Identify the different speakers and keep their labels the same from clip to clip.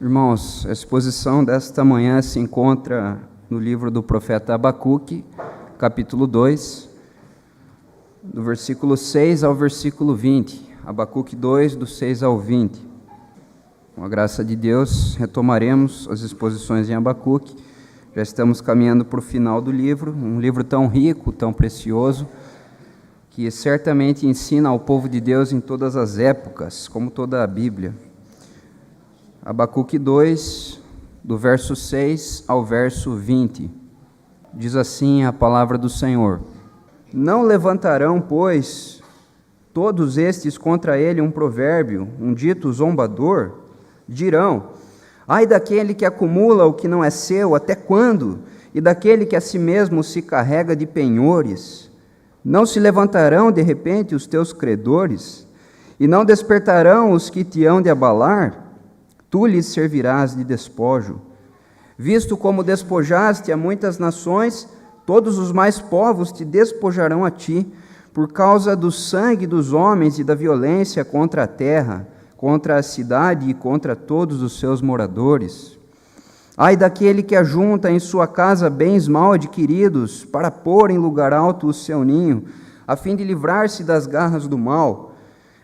Speaker 1: Irmãos, a exposição desta manhã se encontra no livro do profeta Abacuque, capítulo 2, do versículo 6 ao versículo 20. Abacuque 2, do 6 ao 20. Com a graça de Deus, retomaremos as exposições em Abacuque. Já estamos caminhando para o final do livro, um livro tão rico, tão precioso, que certamente ensina ao povo de Deus em todas as épocas, como toda a Bíblia. Abacuque 2, do verso 6 ao verso 20, diz assim a palavra do Senhor: Não levantarão, pois, todos estes contra ele um provérbio, um dito zombador? Dirão: ai daquele que acumula o que não é seu, até quando? E daquele que a si mesmo se carrega de penhores? Não se levantarão de repente os teus credores? E não despertarão os que te hão de abalar? Tu lhes servirás de despojo. Visto como despojaste a muitas nações, todos os mais povos te despojarão a ti, por causa do sangue dos homens e da violência contra a terra, contra a cidade e contra todos os seus moradores. Ai daquele que ajunta em sua casa bens mal adquiridos, para pôr em lugar alto o seu ninho, a fim de livrar-se das garras do mal.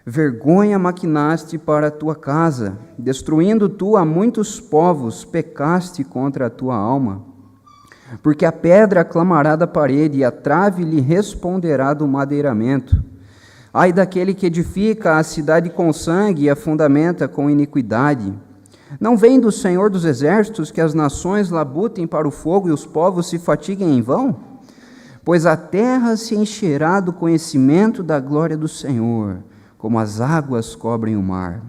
Speaker 1: Vergonha maquinaste para a tua casa, destruindo tu a muitos povos, pecaste contra a tua alma. Porque a pedra clamará da parede, e a trave lhe responderá do madeiramento. Ai daquele que edifica a cidade com sangue e a fundamenta com iniquidade. Não vem do Senhor dos exércitos que as nações labutem para o fogo e os povos se fatiguem em vão? Pois a terra se encherá do conhecimento da glória do Senhor, como as águas cobrem o mar.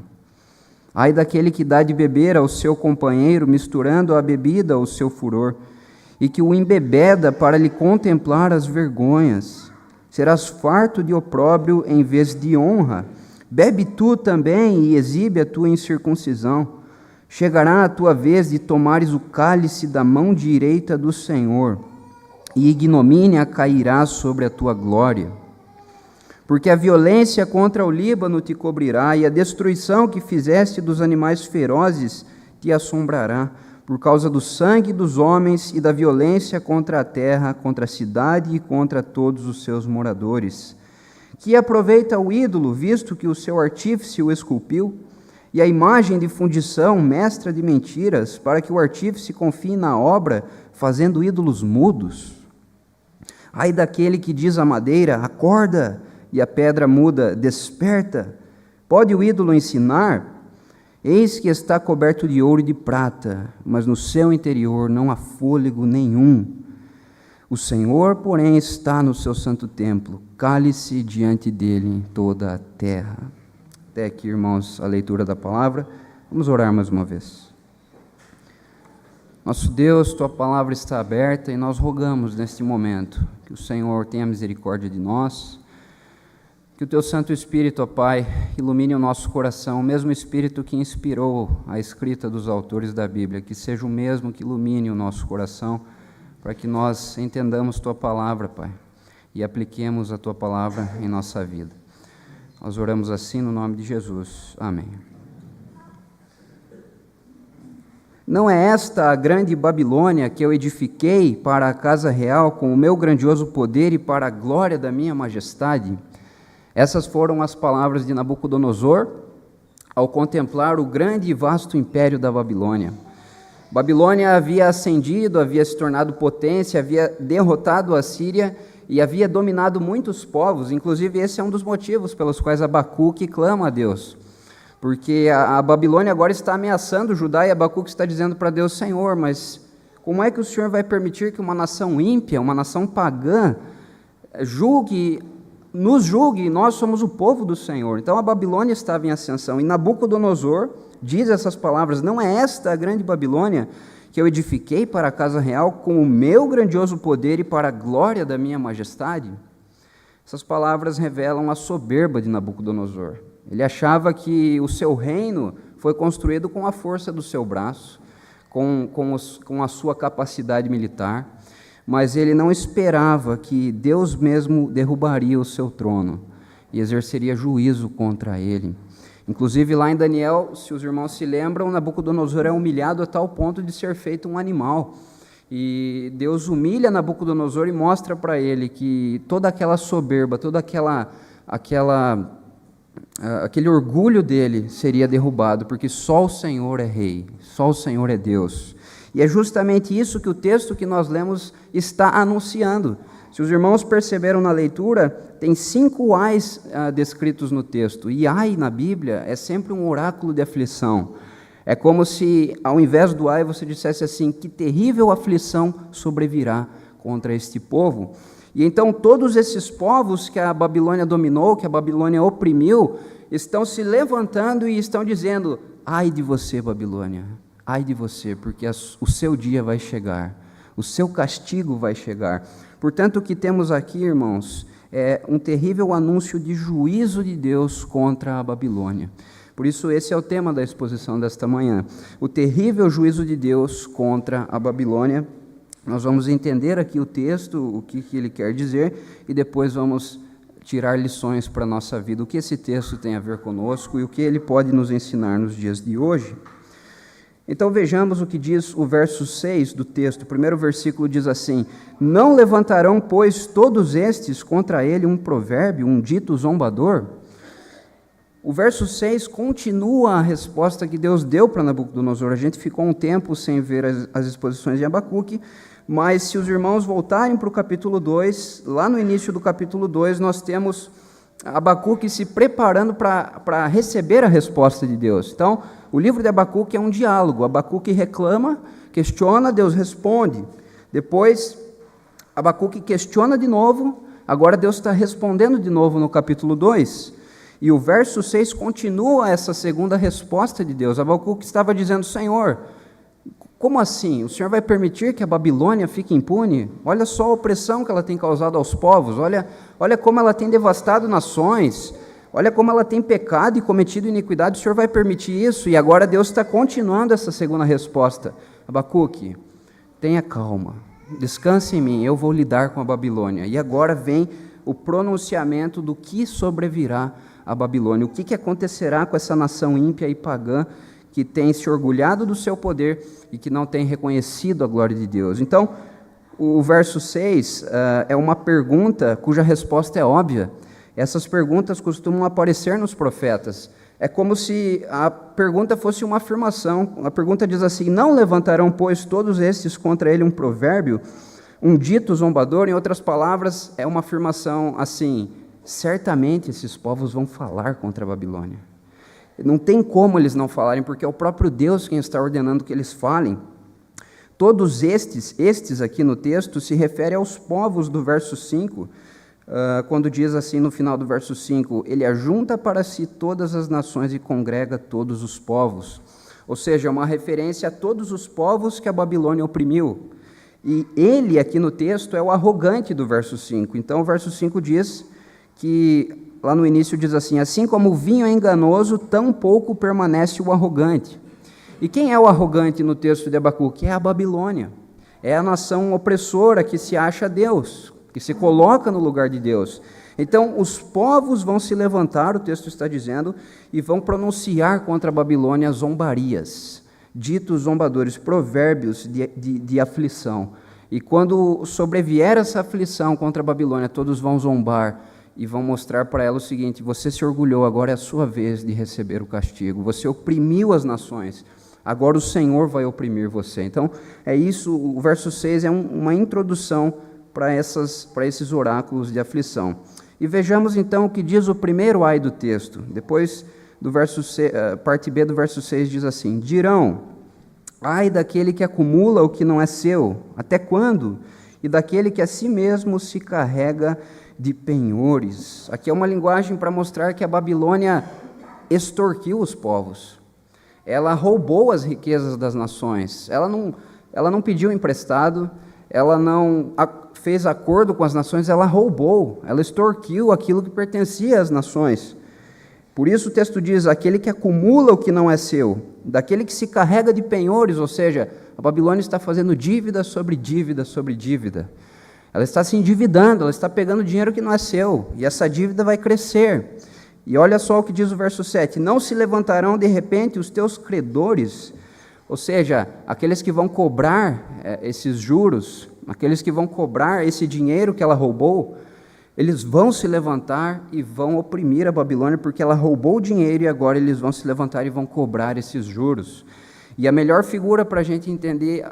Speaker 1: Ai daquele que dá de beber ao seu companheiro, misturando a bebida ao seu furor, e que o embebeda para lhe contemplar as vergonhas. Serás farto de opróbrio em vez de honra. Bebe tu também e exibe a tua incircuncisão. Chegará a tua vez de tomares o cálice da mão direita do Senhor, e ignomínia cairá sobre a tua glória. Porque a violência contra o Líbano te cobrirá, e a destruição que fizeste dos animais ferozes te assombrará, por causa do sangue dos homens e da violência contra a terra, contra a cidade e contra todos os seus moradores. Que aproveita o ídolo, visto que o seu artífice o esculpiu, e a imagem de fundição, mestra de mentiras, para que o artífice confie na obra, fazendo ídolos mudos? Ai daquele que diz à madeira: acorda, e a pedra muda: desperta. Pode o ídolo ensinar? Eis que está coberto de ouro e de prata, mas no seu interior não há fôlego nenhum. O Senhor, porém, está no seu santo templo, cale-se diante dele toda a terra. Até aqui, irmãos, a leitura da palavra. Vamos orar mais uma vez. Nosso Deus, tua palavra está aberta e nós rogamos neste momento que o Senhor tenha misericórdia de nós. Que o Teu Santo Espírito, ó Pai, ilumine o nosso coração, o mesmo Espírito que inspirou a escrita dos autores da Bíblia, que seja o mesmo que ilumine o nosso coração, para que nós entendamos Tua palavra, Pai, e apliquemos a Tua palavra em nossa vida. Nós oramos assim no nome de Jesus. Amém. Não é esta a grande Babilônia que eu edifiquei para a casa real com o meu grandioso poder e para a glória da minha majestade? Essas foram as palavras de Nabucodonosor ao contemplar o grande e vasto império da Babilônia. Babilônia havia ascendido, havia se tornado potência, havia derrotado a Síria e havia dominado muitos povos. Inclusive, esse é um dos motivos pelos quais Abacuque clama a Deus. Porque a Babilônia agora está ameaçando Judá e Abacuque está dizendo para Deus: Senhor, mas como é que o Senhor vai permitir que uma nação ímpia, uma nação pagã, nos julgue, nós somos o povo do Senhor? Então a Babilônia estava em ascensão, e Nabucodonosor diz essas palavras: não é esta a grande Babilônia que eu edifiquei para a casa real com o meu grandioso poder e para a glória da minha majestade? Essas palavras revelam a soberba de Nabucodonosor. Ele achava que o seu reino foi construído com a força do seu braço, com a sua capacidade militar, mas ele não esperava que Deus mesmo derrubaria o seu trono e exerceria juízo contra ele. Inclusive lá em Daniel, se os irmãos se lembram, Nabucodonosor é humilhado a tal ponto de ser feito um animal. E Deus humilha Nabucodonosor e mostra para ele que toda aquela soberba, toda aquele orgulho dele seria derrubado, porque só o Senhor é rei, só o Senhor é Deus. E é justamente isso que o texto que nós lemos está anunciando. Se os irmãos perceberam na leitura, tem 5 ais descritos no texto. E ai na Bíblia é sempre um oráculo de aflição. É como se, ao invés do ai, você dissesse assim: que terrível aflição sobrevirá contra este povo. E então todos esses povos que a Babilônia dominou, que a Babilônia oprimiu, estão se levantando e estão dizendo: ai de você, Babilônia, ai de você, porque o seu dia vai chegar, o seu castigo vai chegar. Portanto, o que temos aqui, irmãos, é um terrível anúncio de juízo de Deus contra a Babilônia. Por isso, esse é o tema da exposição desta manhã, o terrível juízo de Deus contra a Babilônia. Nós vamos entender aqui o texto, o que ele quer dizer, e depois vamos tirar lições para a nossa vida, o que esse texto tem a ver conosco e o que ele pode nos ensinar nos dias de hoje. Então vejamos o que diz o verso 6 do texto. O primeiro versículo diz assim: não levantarão, pois, todos estes contra ele um provérbio, um dito zombador? O verso 6 continua a resposta que Deus deu para Nabucodonosor. A gente ficou um tempo sem ver as exposições de Abacuque, mas se os irmãos voltarem para o capítulo 2, lá no início do capítulo 2, nós temos Abacuque se preparando para receber a resposta de Deus. Então, o livro de Abacuque é um diálogo. Abacuque reclama, questiona, Deus responde. Depois, Abacuque questiona de novo, agora Deus está respondendo de novo no capítulo 2. E o verso 6 continua essa segunda resposta de Deus. Abacuque estava dizendo: Senhor, como assim? O Senhor vai permitir que a Babilônia fique impune? Olha só a opressão que ela tem causado aos povos, olha como ela tem devastado nações, olha como ela tem pecado e cometido iniquidade. O Senhor vai permitir isso? E agora Deus está continuando essa segunda resposta. Abacuque, tenha calma, descanse em mim, eu vou lidar com a Babilônia. E agora vem o pronunciamento do que sobrevirá a Babilônia, o que acontecerá com essa nação ímpia e pagã que tem se orgulhado do seu poder e que não tem reconhecido a glória de Deus. Então, o verso 6 é uma pergunta cuja resposta é óbvia. Essas perguntas costumam aparecer nos profetas. É como se a pergunta fosse uma afirmação. A pergunta diz assim: não levantarão, pois, todos estes contra ele um provérbio, um dito zombador? Em outras palavras, é uma afirmação assim: certamente esses povos vão falar contra a Babilônia. Não tem como eles não falarem, porque é o próprio Deus quem está ordenando que eles falem. Todos estes aqui no texto se refere aos povos do verso 5, quando diz assim no final do verso 5, ele ajunta para si todas as nações e congrega todos os povos. Ou seja, é uma referência a todos os povos que a Babilônia oprimiu. E ele aqui no texto é o arrogante do verso 5. Então o verso 5 diz que lá no início diz assim: assim como o vinho é enganoso, tão pouco permanece o arrogante. E quem é o arrogante no texto de Abacuque? É a Babilônia. É a nação opressora que se acha Deus, que se coloca no lugar de Deus. Então, os povos vão se levantar, o texto está dizendo, e vão pronunciar contra a Babilônia zombarias, ditos zombadores, provérbios de aflição. E quando sobrevier essa aflição contra a Babilônia, todos vão zombar e vão mostrar para ela o seguinte: você se orgulhou, agora é a sua vez de receber o castigo. Você oprimiu as nações, agora o Senhor vai oprimir você. Então, é isso, o verso 6 é uma introdução para esses oráculos de aflição. E vejamos então o que diz o primeiro ai do texto. Depois, do verso parte B do verso 6 diz assim: dirão, ai daquele que acumula o que não é seu, até quando? E daquele que a si mesmo se carrega de penhores. Aqui é uma linguagem para mostrar que a Babilônia extorquiu os povos. Ela roubou as riquezas das nações. Ela não pediu emprestado, ela não fez acordo com as nações, ela roubou, ela extorquiu aquilo que pertencia às nações. Por isso o texto diz: aquele que acumula o que não é seu, daquele que se carrega de penhores, ou seja, a Babilônia está fazendo dívida sobre dívida sobre dívida. Ela está se endividando, ela está pegando dinheiro que não é seu, e essa dívida vai crescer. E olha só o que diz o verso 7: não se levantarão de repente os teus credores, ou seja, aqueles que vão cobrar esses juros, aqueles que vão cobrar esse dinheiro que ela roubou, eles vão se levantar e vão oprimir a Babilônia, porque ela roubou o dinheiro e agora eles vão se levantar e vão cobrar esses juros. E a melhor figura para a gente entender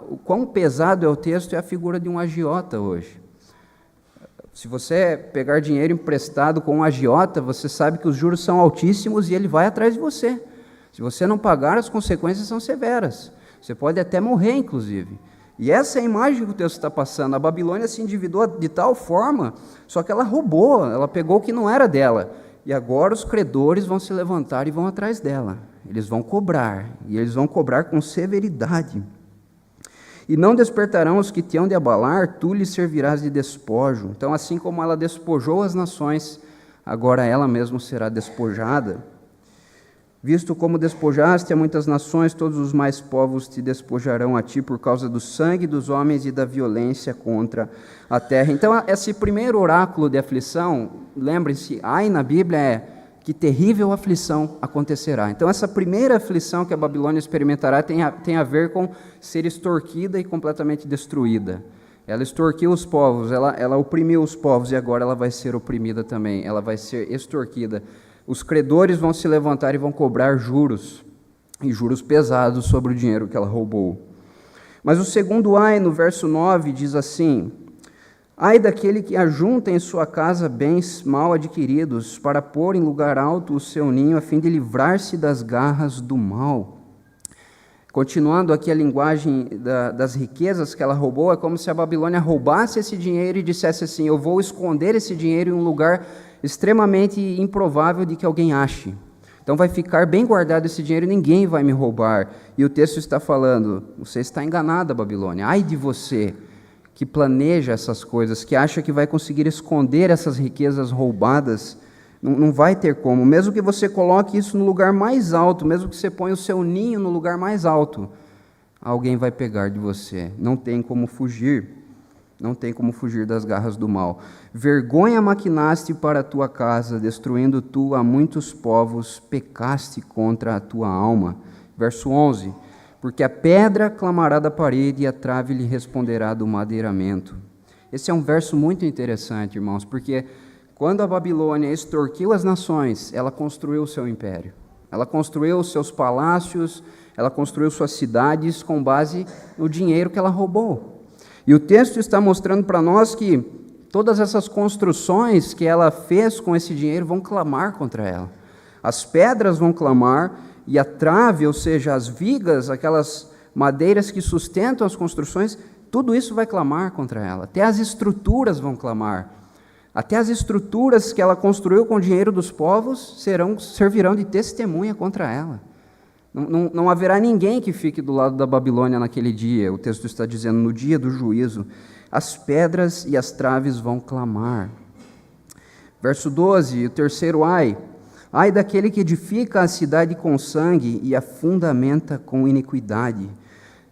Speaker 1: o quão pesado é o texto é a figura de um agiota hoje. Se você pegar dinheiro emprestado com um agiota, você sabe que os juros são altíssimos e ele vai atrás de você. Se você não pagar, as consequências são severas. Você pode até morrer, inclusive. E essa é a imagem que o texto está passando. A Babilônia se endividou de tal forma, só que ela roubou, ela pegou o que não era dela. E agora os credores vão se levantar e vão atrás dela. Eles vão cobrar, e eles vão cobrar com severidade. E não despertarão os que te hão de abalar, tu lhes servirás de despojo. Então, assim como ela despojou as nações, agora ela mesma será despojada. Visto como despojaste a muitas nações, todos os mais povos te despojarão a ti por causa do sangue dos homens e da violência contra a terra. Então, esse primeiro oráculo de aflição, lembrem-se, ai na Bíblia é que terrível aflição acontecerá. Então, essa primeira aflição que a Babilônia experimentará tem a ver com ser extorquida e completamente destruída. Ela extorquiu os povos, ela oprimiu os povos e agora ela vai ser oprimida também, ela vai ser extorquida. Os credores vão se levantar e vão cobrar juros, e juros pesados sobre o dinheiro que ela roubou. Mas o segundo ai, no verso 9, diz assim: ai daquele que ajunta em sua casa bens mal adquiridos, para pôr em lugar alto o seu ninho, a fim de livrar-se das garras do mal. Continuando aqui a linguagem das riquezas que ela roubou, é como se a Babilônia roubasse esse dinheiro e dissesse assim: eu vou esconder esse dinheiro em um lugar extremamente improvável de que alguém ache. Então vai ficar bem guardado esse dinheiro e ninguém vai me roubar. E o texto está falando: você está enganada, Babilônia. Ai de você que planeja essas coisas, que acha que vai conseguir esconder essas riquezas roubadas. Não vai ter como. Mesmo que você coloque isso no lugar mais alto, mesmo que você ponha o seu ninho no lugar mais alto, alguém vai pegar de você. Não tem como fugir. Não tem como fugir das garras do mal. Vergonha maquinaste para a tua casa, destruindo tu a muitos povos, pecaste contra a tua alma. Verso 11. Porque a pedra clamará da parede e a trave lhe responderá do madeiramento. Esse é um verso muito interessante, irmãos, porque quando a Babilônia extorquiu as nações, ela construiu o seu império. Ela construiu os seus palácios, ela construiu suas cidades com base no dinheiro que ela roubou. E o texto está mostrando para nós que todas essas construções que ela fez com esse dinheiro vão clamar contra ela. As pedras vão clamar e a trave, ou seja, as vigas, aquelas madeiras que sustentam as construções, tudo isso vai clamar contra ela. Até as estruturas vão clamar. Até as estruturas que ela construiu com o dinheiro dos povos servirão de testemunha contra ela. Não haverá ninguém que fique do lado da Babilônia naquele dia. O texto está dizendo, no dia do juízo, as pedras e as traves vão clamar. Verso 12, o terceiro ai. Ai daquele que edifica a cidade com sangue e a fundamenta com iniquidade.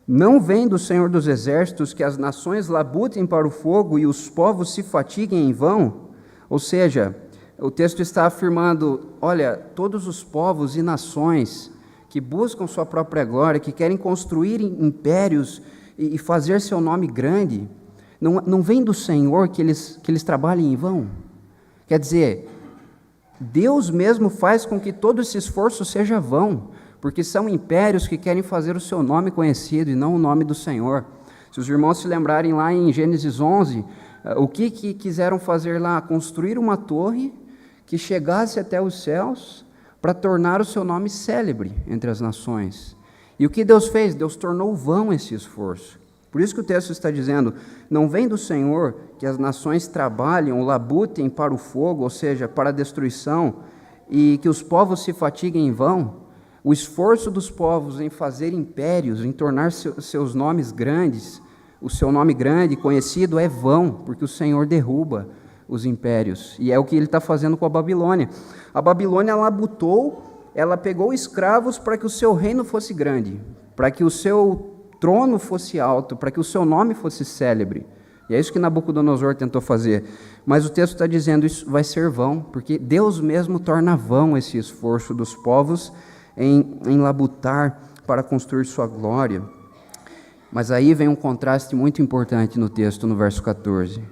Speaker 1: Não vem do Senhor dos Exércitos que as nações labutem para o fogo e os povos se fatiguem em vão? Ou seja, o texto está afirmando, olha, todos os povos e nações que buscam sua própria glória, que querem construir impérios e fazer seu nome grande, não vem do Senhor que eles trabalhem em vão? Quer dizer, Deus mesmo faz com que todo esse esforço seja vão, porque são impérios que querem fazer o seu nome conhecido e não o nome do Senhor. Se os irmãos se lembrarem lá em Gênesis 11, o que quiseram fazer lá? Construir uma torre que chegasse até os céus para tornar o seu nome célebre entre as nações. E o que Deus fez? Deus tornou vão esse esforço. Por isso que o texto está dizendo, não vem do Senhor que as nações trabalhem ou labutem para o fogo, ou seja, para a destruição, e que os povos se fatiguem em vão. O esforço dos povos em fazer impérios, em tornar seus nomes grandes, o seu nome grande, conhecido, é vão, porque o Senhor derruba os impérios. E é o que ele está fazendo com a Babilônia. A Babilônia labutou, ela pegou escravos para que o seu reino fosse grande, para que o seu trono fosse alto, para que o seu nome fosse célebre. E é isso que Nabucodonosor tentou fazer. Mas o texto está dizendo isso vai ser vão, porque Deus mesmo torna vão esse esforço dos povos em labutar para construir sua glória. Mas aí vem um contraste muito importante no texto, no verso 14.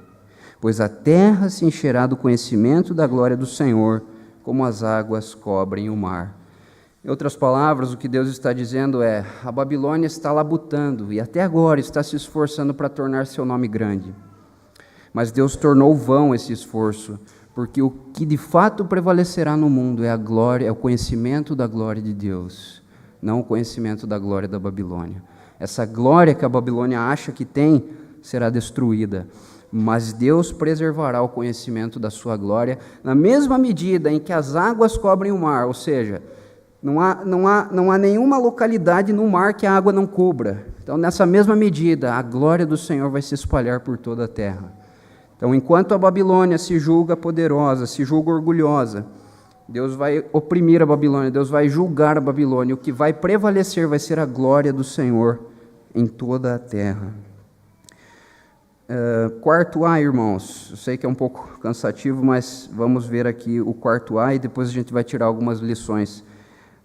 Speaker 1: Pois a terra se encherá do conhecimento da glória do Senhor, como as águas cobrem o mar. Em outras palavras, o que Deus está dizendo é: a Babilônia está labutando e até agora está se esforçando para tornar seu nome grande. Mas Deus tornou vão esse esforço, porque o que de fato prevalecerá no mundo é a glória, é o conhecimento da glória de Deus, não o conhecimento da glória da Babilônia. Essa glória que a Babilônia acha que tem será destruída, mas Deus preservará o conhecimento da sua glória na mesma medida em que as águas cobrem o mar, ou seja, não há nenhuma localidade no mar que a água não cubra. Então, nessa mesma medida, a glória do Senhor vai se espalhar por toda a terra. Então, enquanto a Babilônia se julga poderosa, se julga orgulhosa, Deus vai oprimir a Babilônia, Deus vai julgar a Babilônia. O que vai prevalecer vai ser a glória do Senhor em toda a terra. Quarto A, irmãos. Eu sei que é um pouco cansativo, mas vamos ver aqui o quarto A e depois a gente vai tirar algumas lições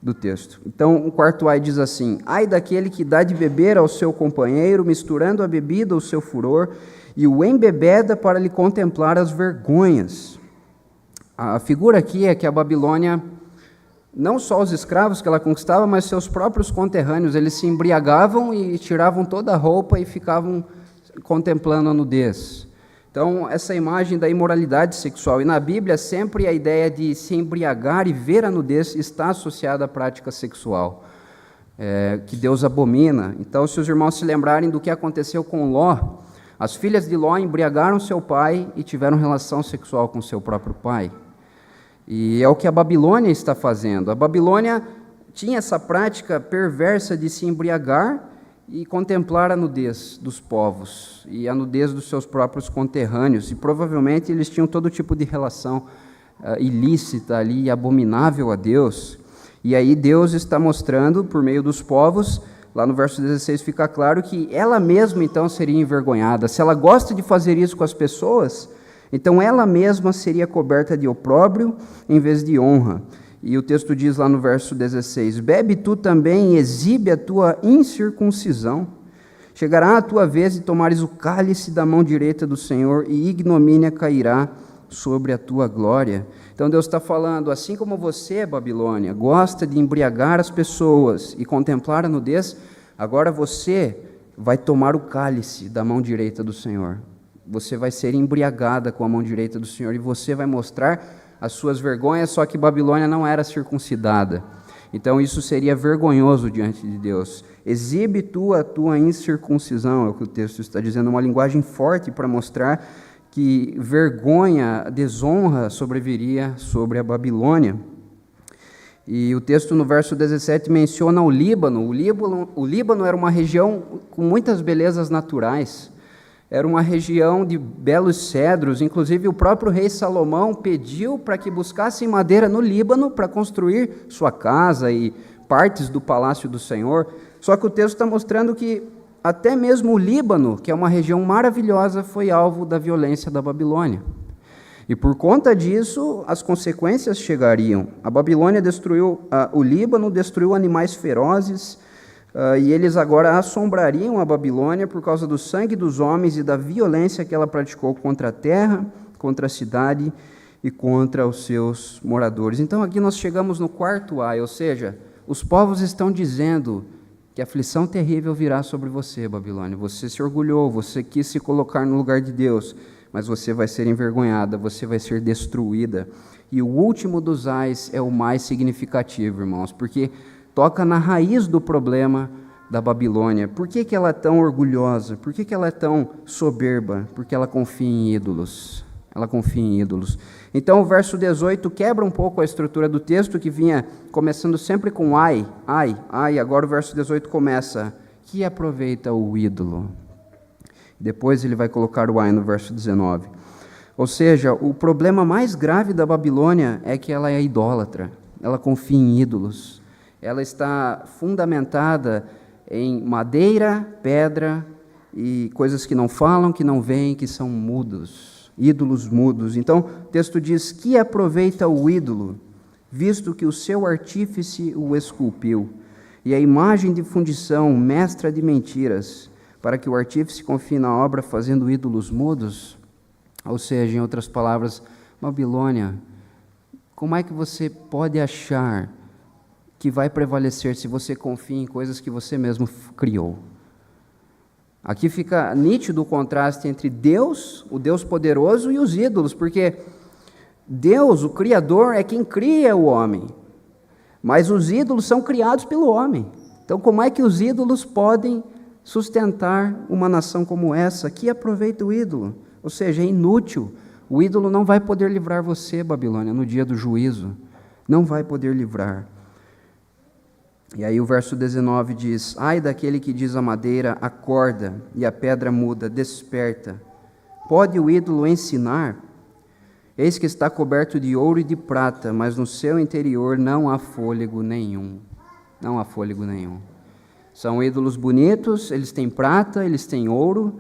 Speaker 1: do texto. Então, o quarto A diz assim: ai daquele que dá de beber ao seu companheiro, misturando a bebida ao seu furor, e o embebeda para lhe contemplar as vergonhas. A figura aqui é que a Babilônia, não só os escravos que ela conquistava, mas seus próprios conterrâneos, eles se embriagavam e tiravam toda a roupa e ficavam contemplando a nudez. Então, essa imagem da imoralidade sexual, e na Bíblia sempre a ideia de se embriagar e ver a nudez está associada à prática sexual, que Deus abomina. Então, se os irmãos se lembrarem do que aconteceu com Ló, as filhas de Ló embriagaram seu pai e tiveram relação sexual com seu próprio pai. E é o que a Babilônia está fazendo. A Babilônia tinha essa prática perversa de se embriagar e contemplar a nudez dos povos e a nudez dos seus próprios conterrâneos. E provavelmente eles tinham todo tipo de relação ilícita ali, abominável a Deus. E aí Deus está mostrando, por meio dos povos, lá no verso 16 fica claro que ela mesma então seria envergonhada. Se ela gosta de fazer isso com as pessoas, então ela mesma seria coberta de opróbrio em vez de honra. E o texto diz lá no verso 16: bebe tu também e exibe a tua incircuncisão. Chegará a tua vez de tomares o cálice da mão direita do Senhor, e ignomínia cairá sobre a tua glória. Então Deus está falando, assim como você, Babilônia, gosta de embriagar as pessoas e contemplar a nudez, agora você vai tomar o cálice da mão direita do Senhor. Você vai ser embriagada com a mão direita do Senhor e você vai mostrar as suas vergonhas, só que Babilônia não era circuncidada. Então isso seria vergonhoso diante de Deus. Exibe tu a tua incircuncisão, é o que o texto está dizendo, uma linguagem forte para mostrar que vergonha, desonra sobreviria sobre a Babilônia. E o texto no verso 17 menciona o Líbano. O Líbano era uma região com muitas belezas naturais. Era uma região de belos cedros. Inclusive o próprio rei Salomão pediu para que buscassem madeira no Líbano para construir sua casa e partes do palácio do Senhor. Só que o texto está mostrando que até mesmo o Líbano, que é uma região maravilhosa, foi alvo da violência da Babilônia. E por conta disso, as consequências chegariam. A Babilônia destruiu o Líbano, destruiu animais ferozes, e eles agora assombrariam a Babilônia por causa do sangue dos homens e da violência que ela praticou contra a terra, contra a cidade e contra os seus moradores. Então aqui nós chegamos no quarto A, ou seja, os povos estão dizendo que aflição terrível virá sobre você, Babilônia. Você se orgulhou, você quis se colocar no lugar de Deus, mas você vai ser envergonhada, você vai ser destruída. E o último dos ais é o mais significativo, irmãos, porque toca na raiz do problema da Babilônia. Por que ela é tão orgulhosa? Por que ela é tão soberba? Porque ela confia em ídolos. Ela confia em ídolos. Então o verso 18 quebra um pouco a estrutura do texto, que vinha começando sempre com ai, ai, ai. Agora o verso 18 começa: que aproveita o ídolo. Depois ele vai colocar o ai no verso 19. Ou seja, o problema mais grave da Babilônia é que ela é idólatra. Ela confia em ídolos. Ela está fundamentada em madeira, pedra e coisas que não falam, que não veem, que são mudos, ídolos mudos. Então, o texto diz: que aproveita o ídolo, visto que o seu artífice o esculpiu, e a imagem de fundição, mestra de mentiras, para que o artífice confie na obra fazendo ídolos mudos? Ou seja, em outras palavras, Babilônia, como é que você pode achar que vai prevalecer se você confia em coisas que você mesmo criou? Aqui fica nítido o contraste entre Deus, o Deus poderoso, e os ídolos, porque Deus, o Criador, é quem cria o homem, mas os ídolos são criados pelo homem. Então, como é que os ídolos podem sustentar uma nação como essa? Que aproveita o ídolo? Ou seja, é inútil. O ídolo não vai poder livrar você, Babilônia, no dia do juízo. Não vai poder livrar. E aí o verso 19 diz: ai daquele que diz à madeira, acorda, e a pedra muda, desperta. Pode o ídolo ensinar? Eis que está coberto de ouro e de prata, mas no seu interior não há fôlego nenhum. Não há fôlego nenhum. São ídolos bonitos, eles têm prata, eles têm ouro,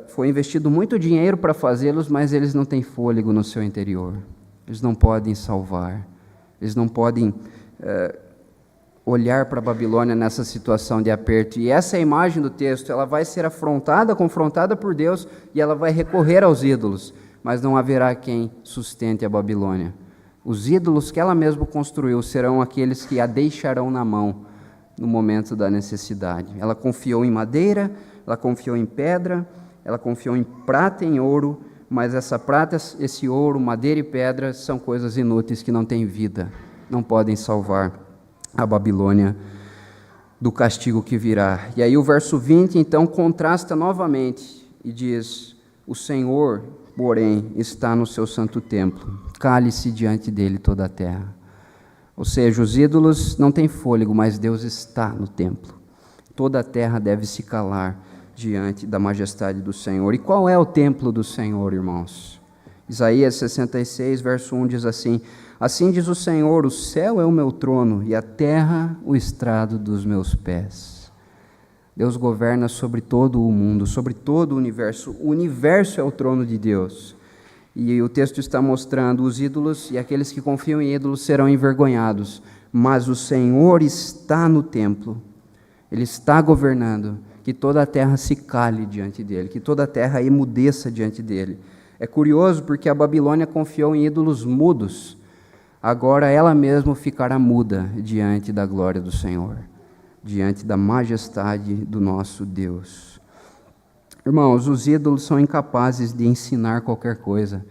Speaker 1: foi investido muito dinheiro para fazê-los, mas eles não têm fôlego no seu interior. Eles não podem salvar, eles não podem olhar para a Babilônia nessa situação de aperto. E essa é a imagem do texto, ela vai ser confrontada por Deus, e ela vai recorrer aos ídolos, mas não haverá quem sustente a Babilônia. Os ídolos que ela mesma construiu serão aqueles que a deixarão na mão no momento da necessidade. Ela confiou em madeira, ela confiou em pedra, ela confiou em prata e em ouro, mas essa prata, esse ouro, madeira e pedra são coisas inúteis que não têm vida, não podem salvar a Babilônia do castigo que virá. E aí o verso 20, então, contrasta novamente e diz: o Senhor, porém, está no seu santo templo, cale-se diante dele toda a terra. Ou seja, os ídolos não têm fôlego, mas Deus está no templo. Toda a terra deve se calar diante da majestade do Senhor. E qual é o templo do Senhor, irmãos? Isaías 66, verso 1 diz assim: assim diz o Senhor, o céu é o meu trono e a terra o estrado dos meus pés. Deus governa sobre todo o mundo, sobre todo o universo. O universo é o trono de Deus. E o texto está mostrando: os ídolos e aqueles que confiam em ídolos serão envergonhados, mas o Senhor está no templo, Ele está governando. Que toda a terra se cale diante dele, que toda a terra emudeça diante dele. É curioso porque a Babilônia confiou em ídolos mudos, agora ela mesma ficará muda diante da glória do Senhor, diante da majestade do nosso Deus. Irmãos, os ídolos são incapazes de ensinar qualquer coisa.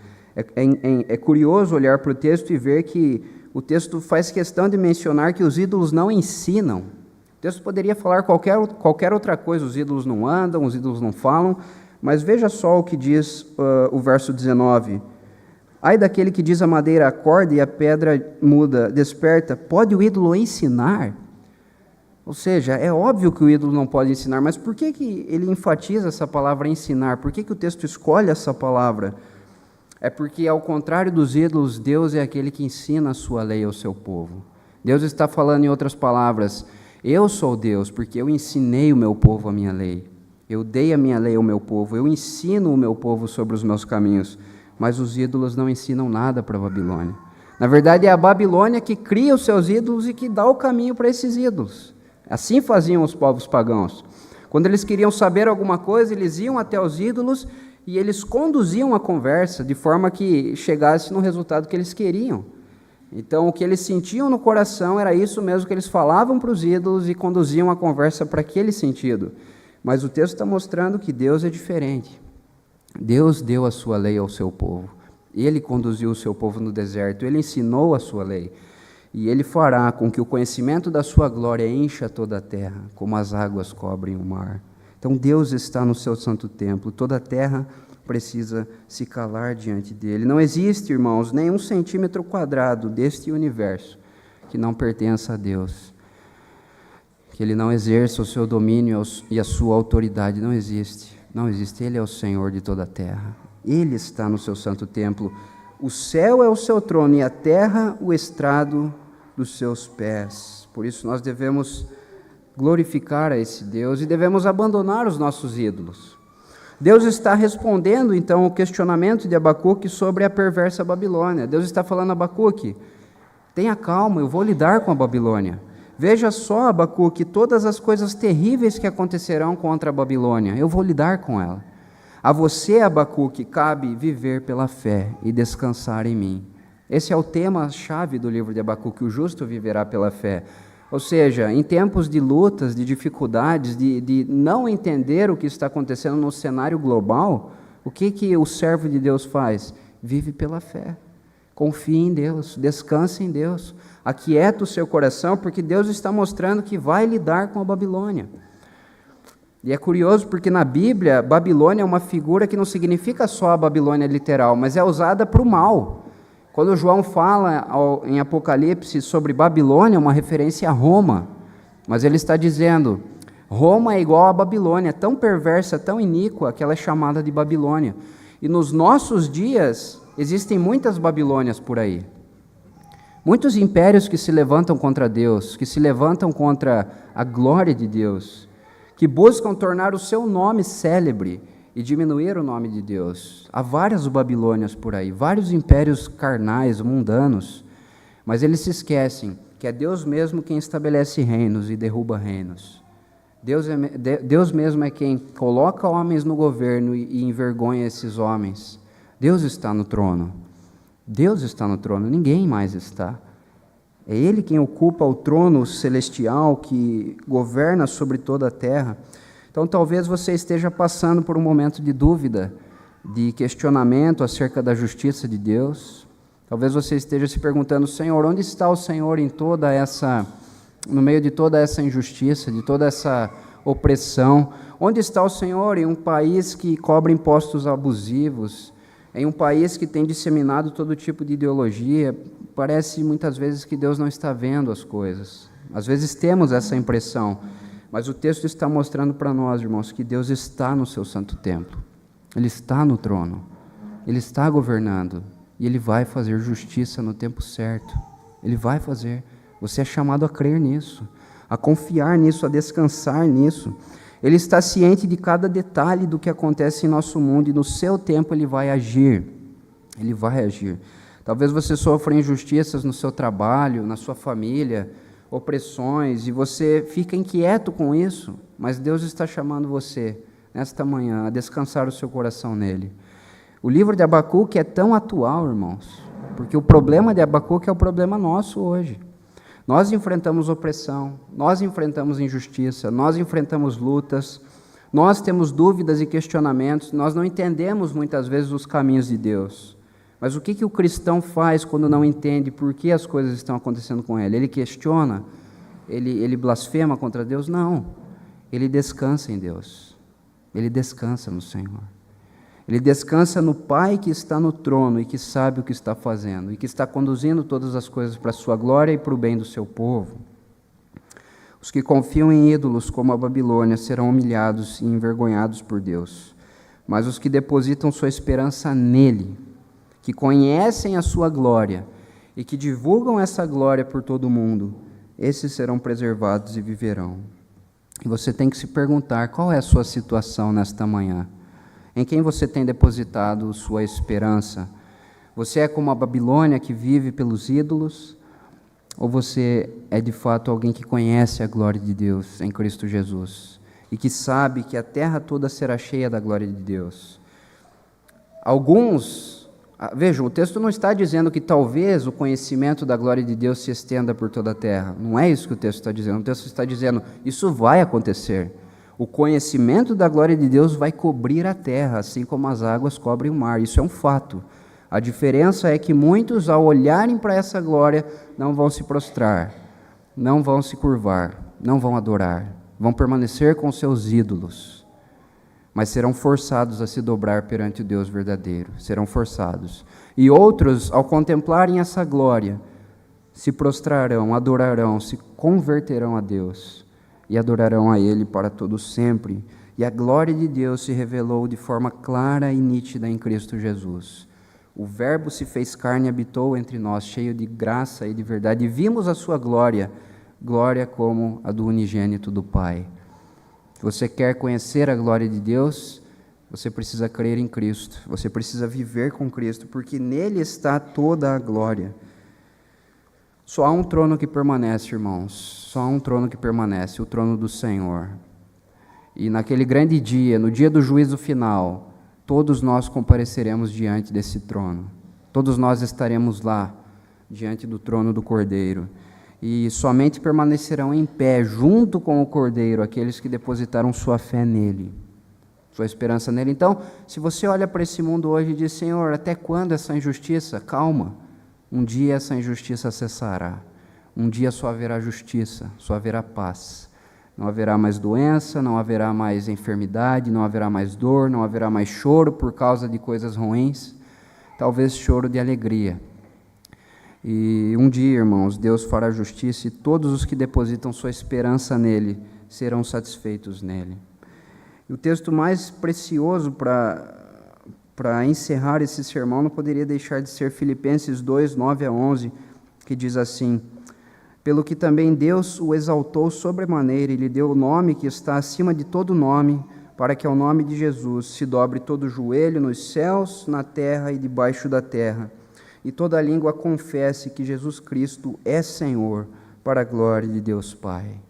Speaker 1: É curioso olhar para o texto e ver que o texto faz questão de mencionar que os ídolos não ensinam. O texto poderia falar qualquer outra coisa: os ídolos não andam, os ídolos não falam, mas veja só o que diz o verso 19. Ai daquele que diz à madeira, acorda, e a pedra muda, desperta. Pode o ídolo ensinar? Ou seja, é óbvio que o ídolo não pode ensinar, mas por que ele enfatiza essa palavra ensinar? Por que o texto escolhe essa palavra? É porque, ao contrário dos ídolos, Deus é aquele que ensina a sua lei ao seu povo. Deus está falando em outras palavras: eu sou Deus, porque eu ensinei o meu povo a minha lei. Eu dei a minha lei ao meu povo, eu ensino o meu povo sobre os meus caminhos. Mas os ídolos não ensinam nada para a Babilônia. Na verdade, é a Babilônia que cria os seus ídolos e que dá o caminho para esses ídolos. Assim faziam os povos pagãos. Quando eles queriam saber alguma coisa, eles iam até os ídolos e eles conduziam a conversa de forma que chegasse no resultado que eles queriam. Então, o que eles sentiam no coração era isso mesmo que eles falavam para os ídolos e conduziam a conversa para aquele sentido. Mas o texto está mostrando que Deus é diferente. Deus deu a sua lei ao seu povo. Ele conduziu o seu povo no deserto. Ele ensinou a sua lei. E Ele fará com que o conhecimento da sua glória encha toda a terra, como as águas cobrem o mar. Então, Deus está no seu santo templo. Toda a terra precisa se calar diante dele. Não existe, irmãos, nenhum centímetro quadrado deste universo que não pertença a Deus, que Ele não exerça o seu domínio e a sua autoridade. Não existe, não existe. Ele é o Senhor de toda a terra. Ele está no seu santo templo. O céu é o seu trono e a terra o estrado dos seus pés. Por isso nós devemos glorificar a esse Deus e devemos abandonar os nossos ídolos. Deus está respondendo, então, o questionamento de Abacuque sobre a perversa Babilônia. Deus está falando a Abacuque, tenha calma, eu vou lidar com a Babilônia. Veja só, Abacuque, todas as coisas terríveis que acontecerão contra a Babilônia, eu vou lidar com ela. A você, Abacuque, cabe viver pela fé e descansar em mim. Esse é o tema-chave do livro de Abacuque, o justo viverá pela fé. Ou seja, em tempos de lutas, de dificuldades, de não entender o que está acontecendo no cenário global, o que o servo de Deus faz? Vive pela fé. Confie em Deus, descanse em Deus. Aquieta o seu coração, porque Deus está mostrando que vai lidar com a Babilônia. E é curioso porque na Bíblia, Babilônia é uma figura que não significa só a Babilônia literal, mas é usada para o mal. Quando João fala em Apocalipse sobre Babilônia, é uma referência a Roma, mas ele está dizendo, Roma é igual a Babilônia, tão perversa, tão iníqua, que ela é chamada de Babilônia. E nos nossos dias, existem muitas Babilônias por aí. Muitos impérios que se levantam contra Deus, que se levantam contra a glória de Deus, que buscam tornar o seu nome célebre e diminuir o nome de Deus. Há várias Babilônias por aí, vários impérios carnais, mundanos, mas eles se esquecem que é Deus mesmo quem estabelece reinos e derruba reinos. Deus mesmo é quem coloca homens no governo e envergonha esses homens. Deus está no trono. Deus está no trono, ninguém mais está. É Ele quem ocupa o trono celestial que governa sobre toda a terra. Então, talvez você esteja passando por um momento de dúvida, de questionamento acerca da justiça de Deus. Talvez você esteja se perguntando, Senhor, onde está o Senhor no meio de toda essa injustiça, de toda essa opressão? Onde está o Senhor em um país que cobra impostos abusivos, em um país que tem disseminado todo tipo de ideologia? Parece muitas vezes que Deus não está vendo as coisas. Às vezes temos essa impressão. Mas o texto está mostrando para nós, irmãos, que Deus está no seu santo templo. Ele está no trono. Ele está governando. E Ele vai fazer justiça no tempo certo. Ele vai fazer. Você é chamado a crer nisso, a confiar nisso, a descansar nisso. Ele está ciente de cada detalhe do que acontece em nosso mundo e no seu tempo Ele vai agir. Ele vai agir. Talvez você sofra injustiças no seu trabalho, na sua família, opressões, e você fica inquieto com isso, mas Deus está chamando você, nesta manhã, a descansar o seu coração nele. O livro de Abacuque é tão atual, irmãos, porque o problema de Abacuque é o problema nosso hoje. Nós enfrentamos opressão, nós enfrentamos injustiça, nós enfrentamos lutas, nós temos dúvidas e questionamentos, nós não entendemos muitas vezes os caminhos de Deus. Mas o que o cristão faz quando não entende por que as coisas estão acontecendo com ele? Ele questiona? Ele blasfema contra Deus? Não. Ele descansa em Deus. Ele descansa no Senhor. Ele descansa no Pai que está no trono e que sabe o que está fazendo e que está conduzindo todas as coisas para a sua glória e para o bem do seu povo. Os que confiam em ídolos como a Babilônia serão humilhados e envergonhados por Deus. Mas os que depositam sua esperança nele, que conhecem a sua glória e que divulgam essa glória por todo o mundo, esses serão preservados e viverão. E você tem que se perguntar, qual é a sua situação nesta manhã? Em quem você tem depositado sua esperança? Você é como a Babilônia que vive pelos ídolos? Ou você é de fato alguém que conhece a glória de Deus em Cristo Jesus e que sabe que a terra toda será cheia da glória de Deus? Vejam, o texto não está dizendo que talvez o conhecimento da glória de Deus se estenda por toda a terra. Não é isso que o texto está dizendo. O texto está dizendo, isso vai acontecer. O conhecimento da glória de Deus vai cobrir a terra, assim como as águas cobrem o mar. Isso é um fato. A diferença é que muitos, ao olharem para essa glória, não vão se prostrar, não vão se curvar, não vão adorar, vão permanecer com seus ídolos. Mas serão forçados a se dobrar perante o Deus verdadeiro, serão forçados. E outros, ao contemplarem essa glória, se prostrarão, adorarão, se converterão a Deus e adorarão a Ele para todo sempre. E a glória de Deus se revelou de forma clara e nítida em Cristo Jesus. O Verbo se fez carne e habitou entre nós, cheio de graça e de verdade, e vimos a sua glória, glória como a do unigênito do Pai. Se você quer conhecer a glória de Deus, você precisa crer em Cristo, você precisa viver com Cristo, porque nele está toda a glória. Só há um trono que permanece, irmãos, só há um trono que permanece, o trono do Senhor. E naquele grande dia, no dia do juízo final, todos nós compareceremos diante desse trono. Todos nós estaremos lá, diante do trono do Cordeiro. E somente permanecerão em pé, junto com o Cordeiro, aqueles que depositaram sua fé nele, sua esperança nele. Então, se você olha para esse mundo hoje e diz, Senhor, até quando essa injustiça? Calma, um dia essa injustiça cessará. Um dia só haverá justiça, só haverá paz. Não haverá mais doença, não haverá mais enfermidade, não haverá mais dor, não haverá mais choro por causa de coisas ruins, talvez choro de alegria. E um dia, irmãos, Deus fará justiça e todos os que depositam sua esperança nele serão satisfeitos nele. E o texto mais precioso para encerrar esse sermão não poderia deixar de ser Filipenses 2, 9-11, que diz assim: pelo que também Deus o exaltou sobremaneira e lhe deu o nome que está acima de todo nome, para que ao nome de Jesus se dobre todo o joelho nos céus, na terra e debaixo da terra, e toda língua confesse que Jesus Cristo é Senhor, para a glória de Deus Pai.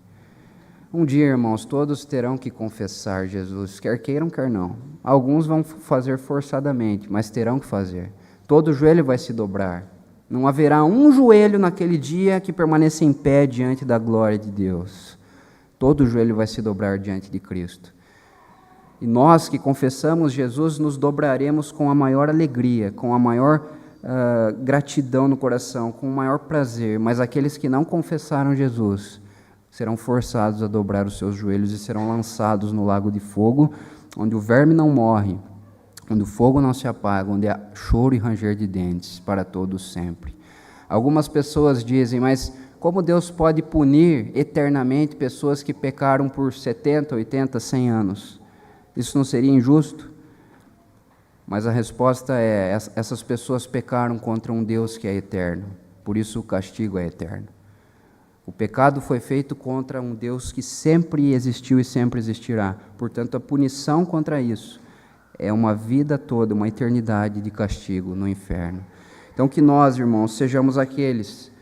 Speaker 1: Um dia, irmãos, todos terão que confessar Jesus, quer queiram, quer não. Alguns vão fazer forçadamente, mas terão que fazer. Todo joelho vai se dobrar. Não haverá um joelho naquele dia que permaneça em pé diante da glória de Deus. Todo joelho vai se dobrar diante de Cristo. E nós que confessamos Jesus nos dobraremos com a maior alegria, com a maior gratidão no coração, com o maior prazer. Mas aqueles que não confessaram Jesus serão forçados a dobrar os seus joelhos e serão lançados no lago de fogo, onde o verme não morre, onde o fogo não se apaga, onde há choro e ranger de dentes para todos sempre. Algumas pessoas dizem, mas como Deus pode punir eternamente pessoas que pecaram por 70, 80, 100 anos? Isso não seria injusto? Mas a resposta é, essas pessoas pecaram contra um Deus que é eterno, por isso o castigo é eterno. O pecado foi feito contra um Deus que sempre existiu e sempre existirá. Portanto, a punição contra isso é uma vida toda, uma eternidade de castigo no inferno. Então, que nós, irmãos, sejamos aqueles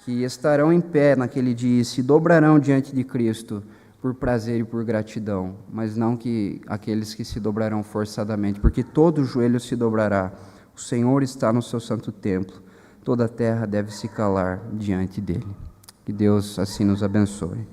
Speaker 1: que estarão em pé naquele dia e se dobrarão diante de Cristo por prazer e por gratidão, mas não que aqueles que se dobrarão forçadamente, porque todo joelho se dobrará. O Senhor está no seu santo templo, toda a terra deve se calar diante dele. Que Deus assim nos abençoe.